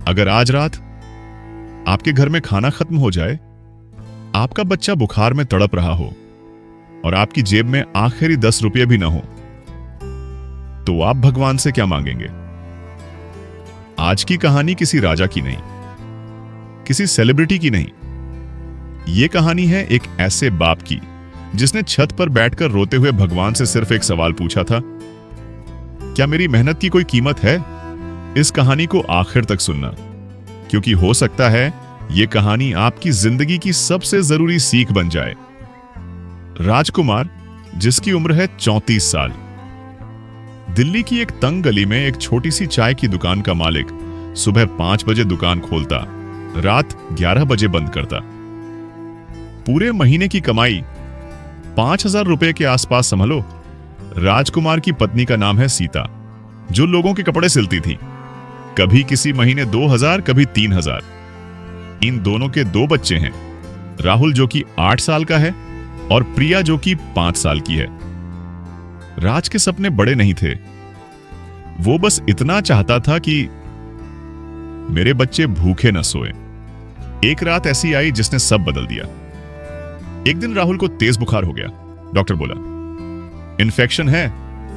अगर आज रात आपके घर में खाना खत्म हो जाए, आपका बच्चा बुखार में तड़प रहा हो और आपकी जेब में आखिरी 10 रुपये भी ना हो, तो आप भगवान से क्या मांगेंगे? आज की कहानी किसी राजा की नहीं, किसी सेलिब्रिटी की नहीं। यह कहानी है एक ऐसे बाप की जिसने छत पर बैठकर रोते हुए भगवान से सिर्फ एक सवाल पूछा था, क्या मेरी मेहनत की कोई कीमत है? इस कहानी को आखिर तक सुनना, क्योंकि हो सकता है यह कहानी आपकी जिंदगी की सबसे जरूरी सीख बन जाए। राजकुमार, जिसकी उम्र है 34 साल, दिल्ली की एक तंग गली में एक छोटी सी चाय की दुकान का मालिक सुबह 5 बजे दुकान खोलता, रात 11 बजे बंद करता। पूरे महीने की कमाई 5,000 रुपए के आसपास समझो। राजकुमार की पत्नी का नाम है सीता, जो लोगों के कपड़े सिलती थी। कभी किसी महीने 2,000, कभी 3,000। इन दोनों के 2 बच्चे हैं, राहुल जो कि 8 साल का है और प्रिया जो कि 5 साल की है। राज के सपने बड़े नहीं थे, वो बस इतना चाहता था कि मेरे बच्चे भूखे न सोए। एक रात ऐसी आई जिसने सब बदल दिया। एक दिन राहुल को तेज बुखार हो गया। डॉक्टर बोला, इन्फेक्शन है,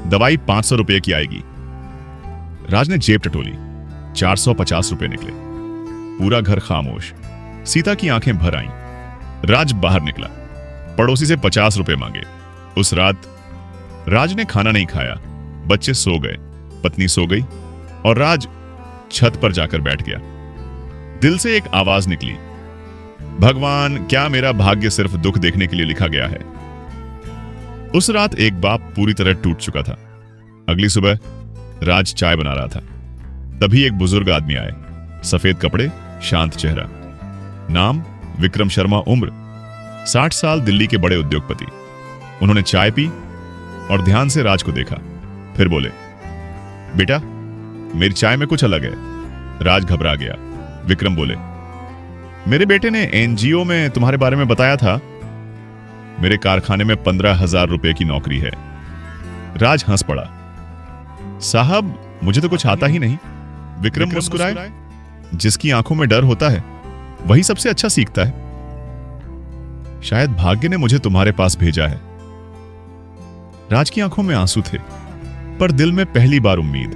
दवाई 500 रुपए की आएगी। राज ने जेब टटोली, 450 रुपए निकले। पूरा घर खामोश। सीता की आंखें भर आईं। राज बाहर निकला, पड़ोसी से 50 रुपए मांगे। उस रात राज ने खाना नहीं खाया। बच्चे सो गए, पत्नी सो गई और राज छत पर जाकर बैठ गया। दिल से एक आवाज निकली, भगवान, क्या मेरा भाग्य सिर्फ दुख देखने के लिए लिखा गया है? उस रात एक बाप पूरी तरह टूट चुका था। अगली सुबह राज चाय बना रहा था, तभी एक बुजुर्ग आदमी आए। सफेद कपड़े, शांत चेहरा। नाम विक्रम शर्मा, उम्र 60 साल, दिल्ली के बड़े उद्योगपति। उन्होंने चाय पी और ध्यान से राज को देखा, फिर बोले, बेटा, मेरी चाय में कुछ अलग है। राज घबरा गया। विक्रम बोले, मेरे बेटे ने एनजीओ में तुम्हारे बारे में बताया था। मेरे कारखाने में 15,000 रुपए की नौकरी है। राज हंस पड़ा, साहब, मुझे तो कुछ आता ही नहीं। विक्रम मुस्कुराए, जिसकी आंखों में डर होता है वही सबसे अच्छा सीखता है। शायद भाग्य ने मुझे तुम्हारे पास भेजा है। राज की आंखों में आंसू थे, पर दिल में पहली बार उम्मीद।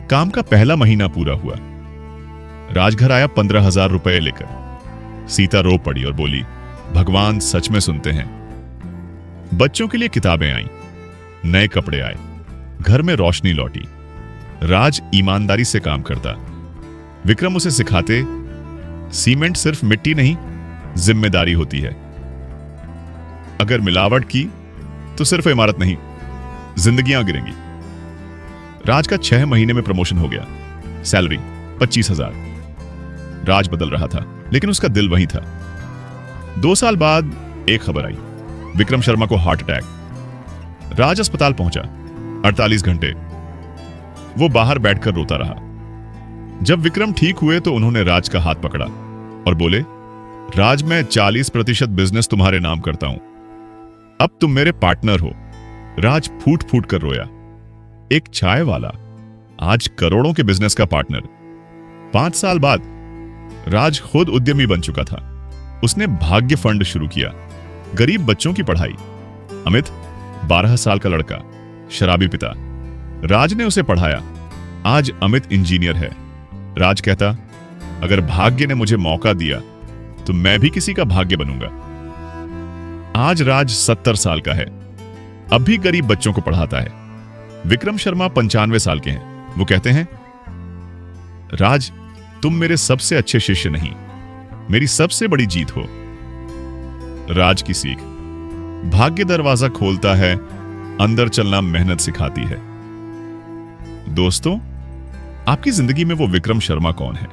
काम का पहला महीना पूरा हुआ। राज घर आया 15,000 रुपए लेकर। सीता रो पड़ी और बोली, भगवान सच में सुनते हैं। बच्चों के लिए किताबें आईं, नए कपड़े आए, घर में रोशनी लौटी। राज ईमानदारी से काम करता। विक्रम उसे सिखाते, सीमेंट सिर्फ मिट्टी नहीं, जिम्मेदारी होती है। अगर मिलावट की तो सिर्फ इमारत नहीं, जिंदगियां गिरेंगी। राज का 6 महीने में प्रमोशन हो गया। सैलरी 25,000। राज बदल रहा था, लेकिन उसका दिल वही था। 2 साल बाद एक खबर आई, विक्रम शर्मा को हार्ट अटैक। राज अस्पताल पहुंचा। 48 घंटे वो बाहर बैठकर रोता रहा। जब विक्रम ठीक हुए तो उन्होंने राज का हाथ पकड़ा और बोले, राज, मैं 40% बिजनेस तुम्हारे नाम करता हूं, अब तुम मेरे पार्टनर हो। राज फूट फूट कर रोया। एक चाय वाला आज करोड़ों के बिजनेस का पार्टनर। 5 साल बाद राज खुद उद्यमी बन चुका था। उसने भाग्य फंड शुरू किया, गरीब बच्चों की पढ़ाई। अमित 12 साल का लड़का, शराबी पिता, राज ने उसे पढ़ाया। आज अमित इंजीनियर है। राज कहता, अगर भाग्य ने मुझे मौका दिया तो मैं भी किसी का भाग्य बनूंगा। आज राज 70 साल का है, अब भी गरीब बच्चों को पढ़ाता है। विक्रम शर्मा 95 साल के हैं। वो कहते हैं, राज, तुम मेरे सबसे अच्छे शिष्य नहीं, मेरी सबसे बड़ी जीत हो। राज की सीख, भाग्य दरवाजा खोलता है, अंदर चलना मेहनत सिखाती है। दोस्तों, आपकी जिंदगी में वो विक्रम शर्मा कौन है?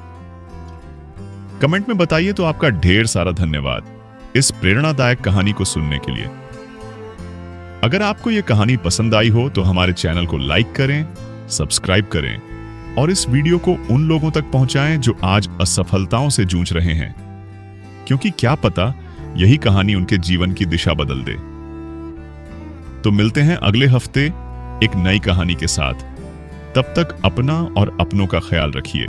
कमेंट में बताइए। तो आपका ढेर सारा धन्यवाद इस प्रेरणादायक कहानी को सुनने के लिए। अगर आपको यह कहानी पसंद आई हो तो हमारे चैनल को लाइक करें, सब्सक्राइब करें और इस वीडियो को उन लोगों तक पहुंचाएं जो आज असफलताओं से जूझ रहे हैं, क्योंकि क्या पता यही कहानी उनके जीवन की दिशा बदल दे। तो मिलते हैं अगले हफ्ते एक नई कहानी के साथ। तब तक अपना और अपनों का ख्याल रखिए।